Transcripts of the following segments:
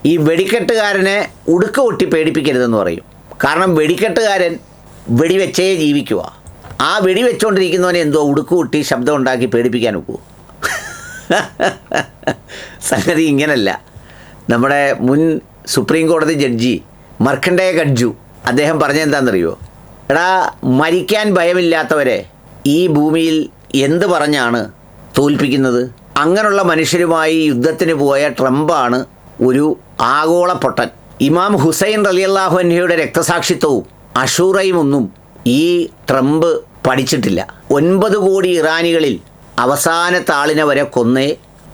ഈ വെടിക്കെട്ടുകാരനെ ഉടുക്ക് പൊട്ടി പേടിപ്പിക്കരുതെന്ന് പറയും. കാരണം വെടിക്കെട്ടുകാരൻ വെടിവെച്ചേ ജീവിക്കുക. ആ വെടിവെച്ചുകൊണ്ടിരിക്കുന്നവനെ എന്തോ ഉടുക്ക് പൊട്ടി ശബ്ദം ഉണ്ടാക്കി പേടിപ്പിക്കാൻ ഒക്കുമോ? സംഗതി ഇങ്ങനല്ല. നമ്മുടെ മുൻ സുപ്രീം കോടതി ജഡ്ജി മർക്കണ്ഡേയ ഗഡ്ജു അദ്ദേഹം പറഞ്ഞെന്താണെന്നറിയോ? എടാ, മരിക്കാൻ ഭയമില്ലാത്തവരെ ഈ ഭൂമിയിൽ എന്ത് പറഞ്ഞാണ് തോൽപ്പിക്കുന്നത്? അങ്ങനെയുള്ള മനുഷ്യരുമായി യുദ്ധത്തിന് പോയ ട്രംപാണ് ഒരു ആഗോള പൊട്ടൻ. ഇമാം ഹുസൈൻ റളിയല്ലാഹു അൻഹുയുടെ രക്തസാക്ഷിത്വവും അഷൂറയും ഒന്നും ഈ ട്രംപ് പഠിച്ചിട്ടില്ല. 9 കോടി ഇറാനികളിൽ അവസാനത്തെ ആളിനെ വരെ കൊന്നേ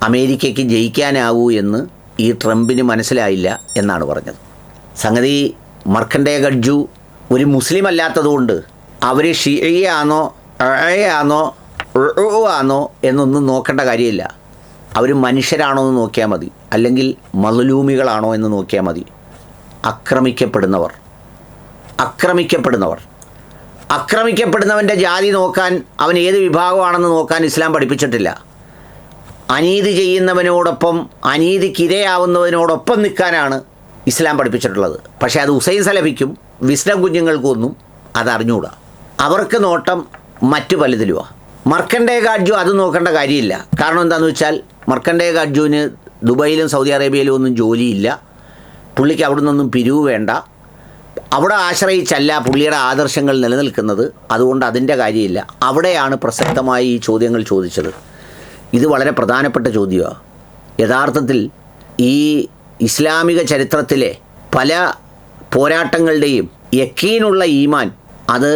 അമേരിക്കയ്ക്ക് ജയിക്കാനാവൂ എന്ന് ഈ ട്രംപിന് മനസ്സിലായില്ല എന്നാണ് പറഞ്ഞത്. സംഗതി മർക്കണ്ഡേയ ഗഡ്ജു ഒരു മുസ്ലിം അല്ലാത്തതുകൊണ്ട് അവർ ഷിയയാണോ ആണോ ആണോ എന്നൊന്നും നോക്കേണ്ട കാര്യമില്ല. അവർ മനുഷ്യരാണോ എന്ന് നോക്കിയാൽ മതി, അല്ലെങ്കിൽ മദ്ലൂമികളാണോ എന്ന് നോക്കിയാൽ മതി. ആക്രമിക്കപ്പെടുന്നവൻ്റെ ജാതി നോക്കാൻ, അവൻ ഏത് വിഭാഗമാണെന്ന് നോക്കാൻ ഇസ്ലാം പഠിപ്പിച്ചിട്ടില്ല. അനീതി ചെയ്യുന്നവനോടൊപ്പം, അനീതിക്കിരയാവുന്നവനോടൊപ്പം നിൽക്കാനാണ് ഇസ്ലാം പഠിപ്പിച്ചിട്ടുള്ളത്. പക്ഷേ അത് ഹുസൈൻ സലഫിക്കും വിസ്ഡം കുഞ്ഞുങ്ങൾക്കൊന്നും അതറിഞ്ഞുകൂടാ. അവർക്ക് നോട്ടം മറ്റു പലതിലുമാണ്. മർക്കണ്ഡേയ ഗഡ്ജു അത് നോക്കേണ്ട കാര്യമില്ല. കാരണം എന്താണെന്ന് വെച്ചാൽ മർക്കണ്ഡേയ ഗഡ്ജുവിന് ദുബൈയിലും സൗദി അറേബ്യയിലും ഒന്നും ജോലിയില്ല. പുള്ളിക്ക് അവിടെ നിന്നൊന്നും പിരിവ് വേണ്ട. അവിടെ ആശ്രയിച്ചല്ല പുള്ളിയുടെ ആദർശങ്ങൾ നിലനിൽക്കുന്നത്. അതുകൊണ്ട് അതിൻ്റെ കാര്യമില്ല. അവിടെയാണ് പ്രസക്തമായി ഈ ചോദ്യങ്ങൾ ചോദിച്ചത്. ഇത് വളരെ പ്രധാനപ്പെട്ട ചോദ്യമാണ്. യഥാർത്ഥത്തിൽ ഈ ഇസ്ലാമിക ചരിത്രത്തിലെ പല പോരാട്ടങ്ങളുടെയും യക്കീനുള്ള ഈമാൻ അത്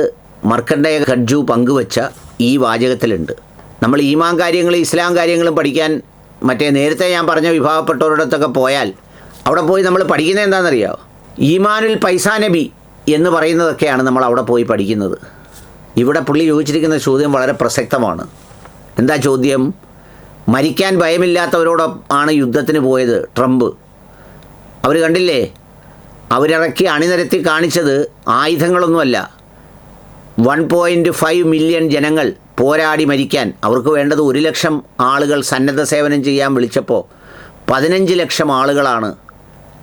മർക്കണ്ഡേയ ഗഡ്ജു പങ്കുവച്ച ഈ വാചകത്തിലുണ്ട്. നമ്മൾ ഈമാൻ കാര്യങ്ങളും ഇസ്ലാം കാര്യങ്ങളും പഠിക്കാൻ നേരത്തെ ഞാൻ പറഞ്ഞ വിഭാഗപ്പെട്ടവരിടത്തൊക്കെ പോയാൽ അവിടെ പോയി നമ്മൾ പഠിക്കുന്നത് എന്താണെന്നറിയോ? ഈമാനുൽ പൈസാ നബി എന്ന് പറയുന്നതൊക്കെയാണ് നമ്മൾ അവിടെ പോയി പഠിക്കുന്നത്. ഇവിടെ പുള്ളി ചോദിച്ചിരിക്കുന്ന ചോദ്യം വളരെ പ്രസക്തമാണ്. എന്താ ചോദ്യം? മരിക്കാൻ ഭയമില്ലാത്തവരോടാണ് യുദ്ധത്തിന് പോയത് ട്രംപ്. അവർ കണ്ടില്ലേ, അവരിറക്കി അണിനിരത്തി കാണിച്ചത് ആയുധങ്ങളൊന്നുമല്ല. 1.5 മില്യൺ ജനങ്ങൾ പോരാടി മരിക്കാൻ. അവർക്ക് വേണ്ടത് 1 ലക്ഷം ആളുകൾ സന്നദ്ധ സേവനം ചെയ്യാൻ വിളിച്ചപ്പോൾ 15 ലക്ഷം ആളുകളാണ്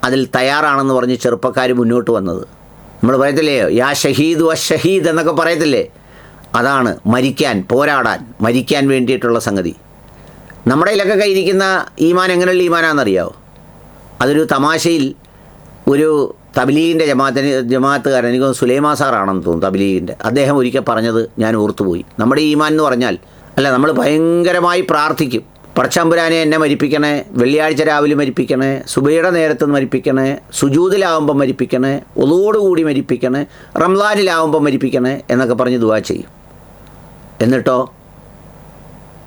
അതിൽ തയ്യാറാണെന്ന് പറഞ്ഞ് ചെറുപ്പക്കാർ മുന്നോട്ട് വന്നത്. നമ്മൾ പറയത്തില്ലേ, യാ ഷഹീദ് വ ഷഹീദ് എന്നൊക്കെ പറയത്തില്ലേ? അതാണ് മരിക്കാൻ, പോരാടാൻ, മരിക്കാൻ വേണ്ടിയിട്ടുള്ള സംഗതി. നമ്മുടെ ഇതിലൊക്കെ കയ്യിരിക്കുന്ന ഈമാൻ എങ്ങനെയുള്ള ഈമാനാണെന്നറിയാമോ? അതൊരു തമാശയിൽ ഒരു തബ്ലീഗിൻ്റെ ജമാഅത്തുകാരൻ, എനിക്ക് സുലൈമാ സാറാണെന്ന് തോന്നുന്നു തബ്ലീഗിൻ്റെ, അദ്ദേഹം ഒരിക്കൽ പറഞ്ഞത് ഞാൻ ഓർത്തുപോയി. നമ്മുടെ ഈമാൻ എന്ന് പറഞ്ഞാൽ നമ്മൾ ഭയങ്കരമായി പ്രാർത്ഥിക്കും, പടച്ചമ്പുരാനെ എന്നെ മരിപ്പിക്കണേ, വെള്ളിയാഴ്ച രാവിലെ മരിപ്പിക്കണേ, സുബഹിയുടെ നേരത്ത് മരിപ്പിക്കണേ, സുജൂദിലാവുമ്പം മരിപ്പിക്കണേ, ഒളോടുകൂടി മരിപ്പിക്കണേ, റംസാനിലാവുമ്പം മരിപ്പിക്കണേ എന്നൊക്കെ പറഞ്ഞ് ദുആ ചെയ്യും.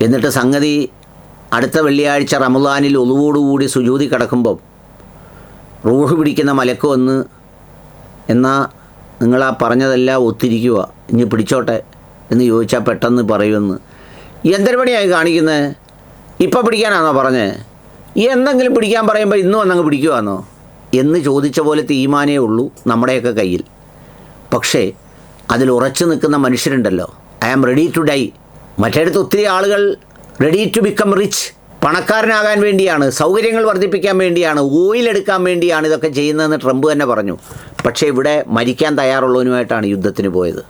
എന്നിട്ട് സംഗതി അടുത്ത വെള്ളിയാഴ്ച റമദാനിൽ ഒളുവോടുകൂടി സുജൂദി കിടക്കുമ്പം റൂഹ് പിടിക്കുന്ന മലക്ക് വന്ന്, എന്നാൽ നിങ്ങളാ പറഞ്ഞതെല്ലാം ഒത്തിരിക്കുക, ഇനി പിടിച്ചോട്ടെ എന്ന് ചോദിച്ചാൽ പെട്ടെന്ന് പറയുമെന്ന്. എന്തൊരു പണിയായി കാണിക്കുന്നത്? ഇപ്പം പിടിക്കാനാണോ പറഞ്ഞത്? എന്തെങ്കിലും പിടിക്കാൻ പറയുമ്പോൾ ഇന്ന് വന്നങ്ങ് പിടിക്കുവാന്നോ എന്ന് ചോദിച്ച പോലത്തെ ഈമാനേ ഉള്ളൂ നമ്മുടെയൊക്കെ കയ്യിൽ. പക്ഷേ അതിൽ ഉറച്ചു നിൽക്കുന്ന മനുഷ്യരുണ്ടല്ലോ, I am ready to die. മറ്റേടത്ത് ഒത്തിരി ആളുകൾ റെഡി ടു ബിക്കം റിച്ച്, പണക്കാരനാകാൻ വേണ്ടിയാണ്, സൗകര്യങ്ങൾ വർദ്ധിപ്പിക്കാൻ വേണ്ടിയാണ്, ഓയിൽ എടുക്കാൻ വേണ്ടിയാണ് ഇതൊക്കെ ചെയ്യുന്നതെന്ന് ട്രംപ് തന്നെ പറഞ്ഞു. പക്ഷേ ഇവിടെ മരിക്കാൻ തയ്യാറുള്ളവനുമായിട്ടാണ് യുദ്ധത്തിന് പോയത്.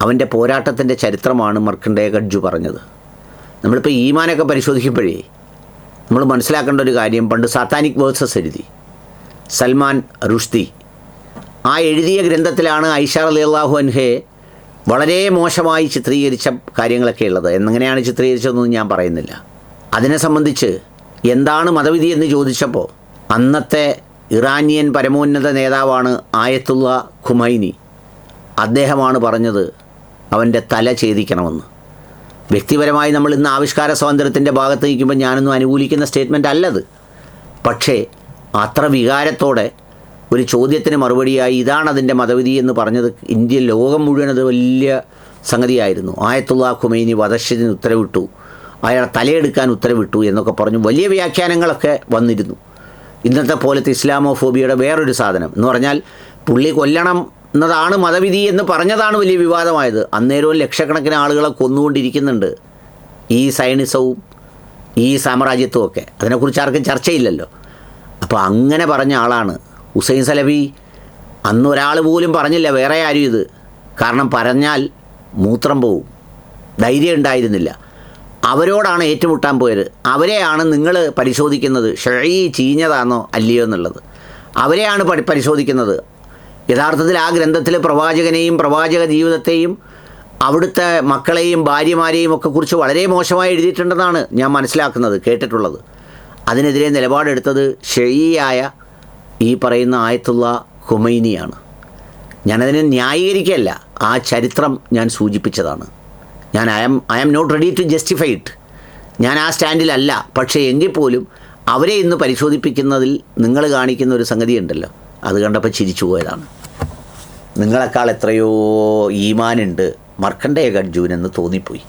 അവൻ്റെ പോരാട്ടത്തിൻ്റെ ചരിത്രമാണ് മർക്കണ്ഡേയ ഗഡ്ജു പറഞ്ഞത്. നമ്മളിപ്പോൾ ഈമാനൊക്കെ പരിശോധിക്കുമ്പോഴേ നമ്മൾ മനസ്സിലാക്കേണ്ട ഒരു കാര്യം, പണ്ട് സാത്താനിക് വേഴ്സസ് എഴുതി സൽമാൻ റുഷ്ദി. ആ എഴുതിയ ഗ്രന്ഥത്തിലാണ് ഐഷ റളിയല്ലാഹു അൻഹയെ വളരെ മോശമായി ചിത്രീകരിച്ച കാര്യങ്ങളൊക്കെ ഉള്ളത്. എങ്ങനെയാണ് ചിത്രീകരിച്ചതെന്നൊന്നും ഞാൻ പറയുന്നില്ല. അതിനെ സംബന്ധിച്ച് എന്താണ് മതവിധി എന്ന് ചോദിച്ചപ്പോൾ അന്നത്തെ ഇറാനിയൻ പരമോന്നത നേതാവാണ് ആയത്തുള്ള ഖുമൈനി. അദ്ദേഹമാണ് പറഞ്ഞത് അവൻ്റെ തല ഛേദിക്കണമെന്ന്. വ്യക്തിപരമായി നമ്മൾ ഇന്ന് ആവിഷ്കാര സ്വാതന്ത്ര്യത്തിൻ്റെ ഭാഗത്ത് നിൽക്കുമ്പോൾ ഞാനൊന്നും അനുകൂലിക്കുന്ന സ്റ്റേറ്റ്മെൻ്റ് അല്ലത്. പക്ഷേ അത്ര വികാരത്തോടെ ഒരു ചോദ്യത്തിന് മറുപടിയായി ഇതാണ് അതിൻ്റെ മതവിധി എന്ന് പറഞ്ഞത് ഇന്ത്യ, ലോകം മുഴുവൻ അത് വലിയ സംഗതിയായിരുന്നു. ആയത്തുള്ള ഖുമൈനി വധശ്യത്തിന് ഉത്തരവിട്ടു, അയാളെ തലയെടുക്കാൻ ഉത്തരവിട്ടു എന്നൊക്കെ പറഞ്ഞു വലിയ വ്യാഖ്യാനങ്ങളൊക്കെ വന്നിരുന്നു. ഇന്നത്തെ പോലത്തെ ഇസ്ലാമോഫോബിയയുടെ വേറൊരു സാധനം എന്ന് പറഞ്ഞാൽ പുള്ളി കൊല്ലണം എന്നതാണ് മതവിധി എന്ന് പറഞ്ഞതാണ് വലിയ വിവാദമായത്. അന്നേരവും ലക്ഷക്കണക്കിന് ആളുകളെ കൊന്നുകൊണ്ടിരിക്കുന്നുണ്ട് ഈ സയനിസവും ഈ സാമ്രാജ്യത്വവും ഒക്കെ. അതിനെക്കുറിച്ച് ആർക്കും ചർച്ചയില്ലല്ലോ. അപ്പോൾ അങ്ങനെ പറഞ്ഞ ആളാണ് ഹുസൈൻ സലഫി. അന്ന് ഒരാൾ പോലും പറഞ്ഞില്ല വേറെ ആരും ഇത്, കാരണം പറഞ്ഞാൽ മൂത്രം പോവും, ധൈര്യം ഉണ്ടായിരുന്നില്ല. അവരോടാണ് ഏറ്റുമുട്ടാൻ പോയത്. അവരെയാണ് നിങ്ങൾ പരിശോധിക്കുന്നത്, ഷെഈ ചീഞ്ഞതാണോ അല്ലയോ എന്നുള്ളത്. അവരെയാണ് പരിശോധിക്കുന്നത്. യഥാർത്ഥത്തിൽ ആ ഗ്രന്ഥത്തിൽ പ്രവാചകനെയും പ്രവാചക ജീവിതത്തെയും അവിടുത്തെ മക്കളെയും ഭാര്യമാരെയും ഒക്കെ കുറിച്ച് വളരെ മോശമായി എഴുതിയിട്ടുണ്ടെന്നാണ് ഞാൻ മനസ്സിലാക്കുന്നത്, കേട്ടിട്ടുള്ളത്. അതിനെതിരെ നിലപാടെടുത്തത് ഷെഈയായ ഈ പറയുന്ന ആയത്തുള്ള ഖുമൈനിയാണ്. ഞാനതിനെ ന്യായീകരിക്കുകയല്ല, ആ ചരിത്രം ഞാൻ സൂചിപ്പിച്ചതാണ്. ഞാൻ I am not ready to justify it. ഞാൻ ആ സ്റ്റാൻഡിലല്ല. പക്ഷേ എങ്കിൽ പോലും അവരെ ഇന്ന് പരിശോധിപ്പിക്കുന്നതിൽ നിങ്ങൾ കാണിക്കുന്ന ഒരു സംഗതി ഉണ്ടല്ലോ, അത് കണ്ടപ്പോൾ ചിരിച്ചു പോയതാണ്. നിങ്ങളെക്കാൾ എത്രയോ ഈമാനുണ്ട് മർക്കണ്ഡേയ ഗഡ്ജുവിനെന്ന് തോന്നിപ്പോയി.